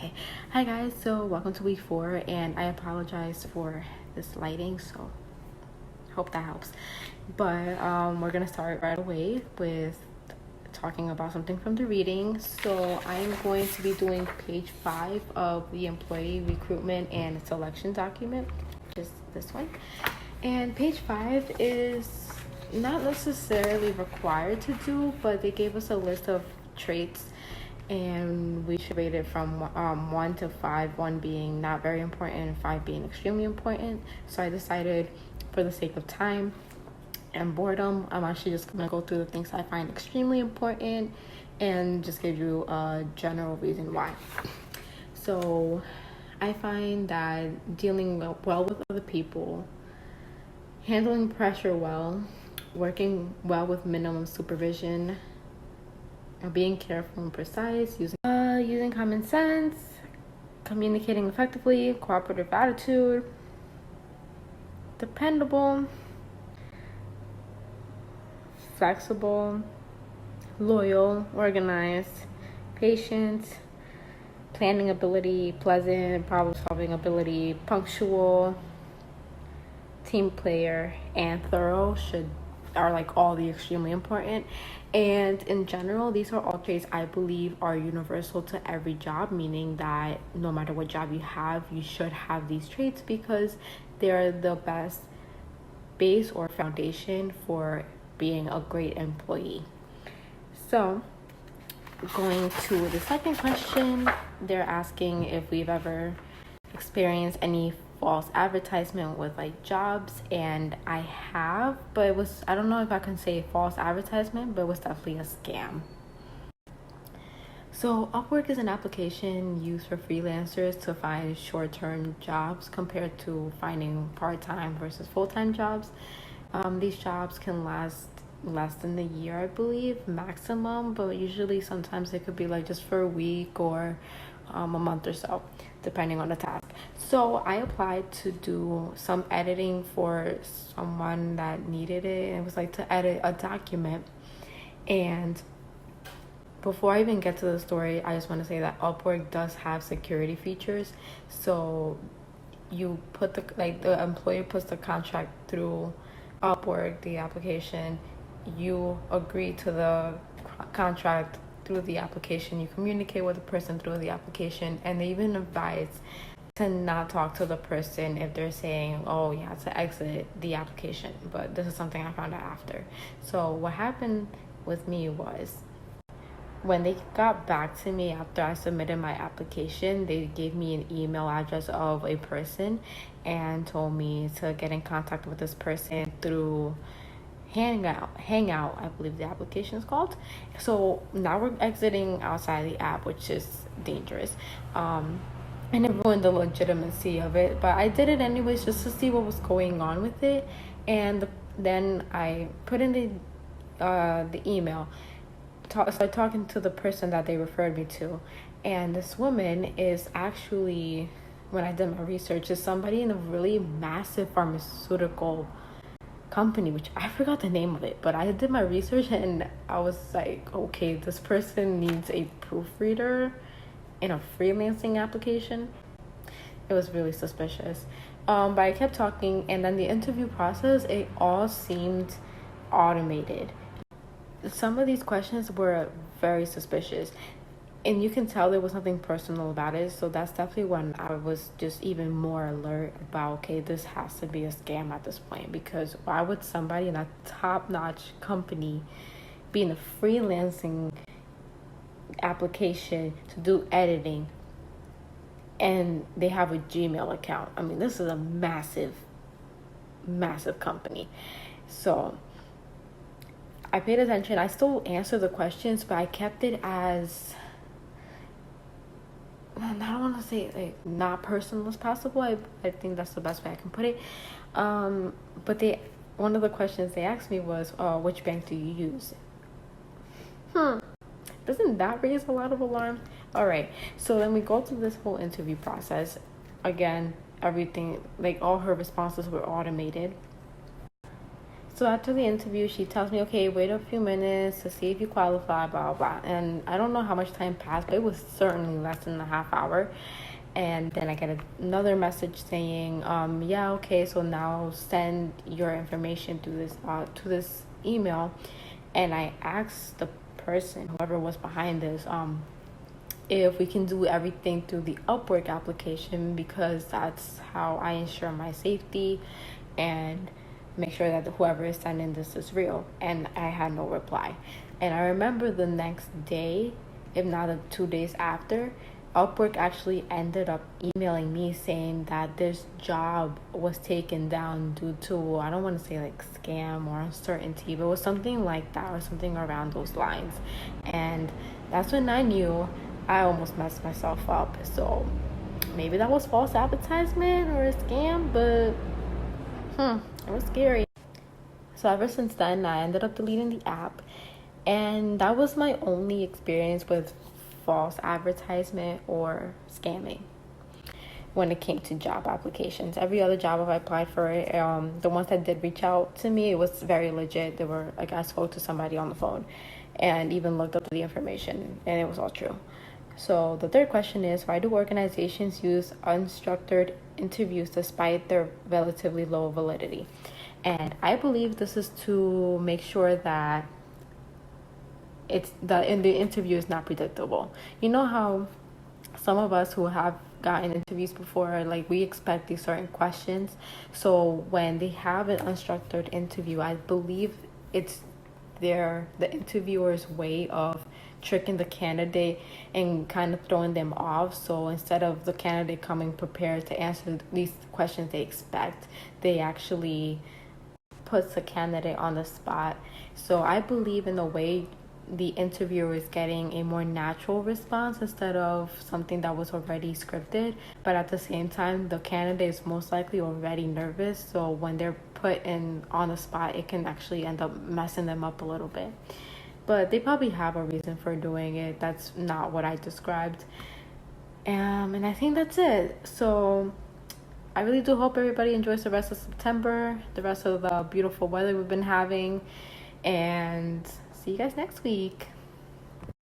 Okay. Hi guys, so welcome to week 4 and I apologize for this lighting, so hope that helps. But we're gonna start right away with talking about something from the reading. So I'm going to be doing page 5 of the employee recruitment and selection document, which is this one. And page 5 is not necessarily required to do, but they gave us a list of traits and we should rate it from 1 to 5, 1 being not very important and 5 being extremely important. So I decided, for the sake of time and boredom, I'm actually just gonna go through the things I find extremely important and just give you a general reason why. So I find that dealing well with other people, handling pressure well, working well with minimum supervision, being careful and precise, using common sense, communicating effectively, cooperative attitude, dependable, flexible, loyal, organized, patient, planning ability, pleasant, problem solving ability, punctual, team player, and thorough are like all the extremely important. And in general, these are all traits I believe are universal to every job, meaning that no matter what job you have, you should have these traits because they're the best base or foundation for being a great employee. So going to the second question, they're asking if we've ever experienced any false advertisement with like jobs, and I have, but I don't know if I can say false advertisement, but it was definitely a scam. So Upwork is an application used for freelancers to find short-term jobs compared to finding part-time versus full-time jobs. These jobs can last less than a year, I believe, maximum, but usually sometimes it could be like just for a week or a month or so, depending on the task. So I applied to do some editing for someone that needed it. It was like to edit a document. And before I even get to the story, I just want to say that Upwork does have security features. So you put the employer puts the contract through Upwork, the application. You agree to the contract through the application. You communicate with the person through the application, and they even advise to not talk to the person if they're saying, oh, you have to exit the application. But this is something I found out after. So what happened with me was, when they got back to me after I submitted my application, they gave me an email address of a person and told me to get in contact with this person through Hangout, I believe the application is called. So now we're exiting outside the app, which is dangerous. And it ruined the legitimacy of it, but I did it anyways just to see what was going on with it. And then I put in the email, started talking to the person that they referred me to, and this woman is actually, when I did my research, is somebody in a really massive pharmaceutical company, which I forgot the name of it, but I did my research and I was like, okay, this person needs a proofreader in a freelancing application. It was really suspicious. But I kept talking, and then the interview process, it all seemed automated. Some of these questions were very suspicious, and you can tell there was something personal about it. So that's definitely when I was just even more alert about, okay, this has to be a scam at this point, because why would somebody in a top-notch company be in a freelancing application to do editing and they have a Gmail account? I mean, this is a massive company. So I paid attention. I still answered the questions, but I kept it as, I don't want to say like not personal as possible. I think that's the best way I can put it. But one of the questions they asked me was, which bank do you use? Doesn't that raise a lot of alarm? All right. So then we go through this whole interview process. Again, everything, like all her responses were automated. So after the interview, she tells me, okay, wait a few minutes to see if you qualify, blah, blah. And I don't know how much time passed, but it was certainly less than a half hour. And then I get another message saying, yeah, okay, so now send your information to this email. And I asked the person, whoever was behind this, if we can do everything through the Upwork application, because that's how I ensure my safety and make sure that whoever is sending this is real. And I had no reply. And I remember the next day, if not 2 days after, Upwork actually ended up emailing me saying that this job was taken down due to, I don't want to say like scam or uncertainty, but it was something like that or something around those lines. And that's when I knew I almost messed myself up. So maybe that was false advertisement or a scam, but it was scary. So ever since then, I ended up deleting the app. And that was my only experience with false advertisement or scamming when it came to job applications. Every other job I've applied for, the ones that did reach out to me, it was very legit. They were like, I spoke to somebody on the phone and even looked up the information, and it was all true. So the third question is, why do organizations use unstructured interviews despite their relatively low validity? And I believe this is to make sure that in the interview is not predictable. You know how some of us who have gotten interviews before, like, we expect these certain questions. So when they have an unstructured interview, I believe it's the interviewer's way of tricking the candidate and kind of throwing them off. So instead of the candidate coming prepared to answer these questions they expect, they actually puts the candidate on the spot. So I believe in a way the interviewer is getting a more natural response instead of something that was already scripted. But at the same time, the candidate is most likely already nervous. So when they're put in on the spot, it can actually end up messing them up a little bit. But they probably have a reason for doing it. That's not what I described. And I think that's it. So I really do hope everybody enjoys the rest of September, the rest of the beautiful weather we've been having, and see you guys next week.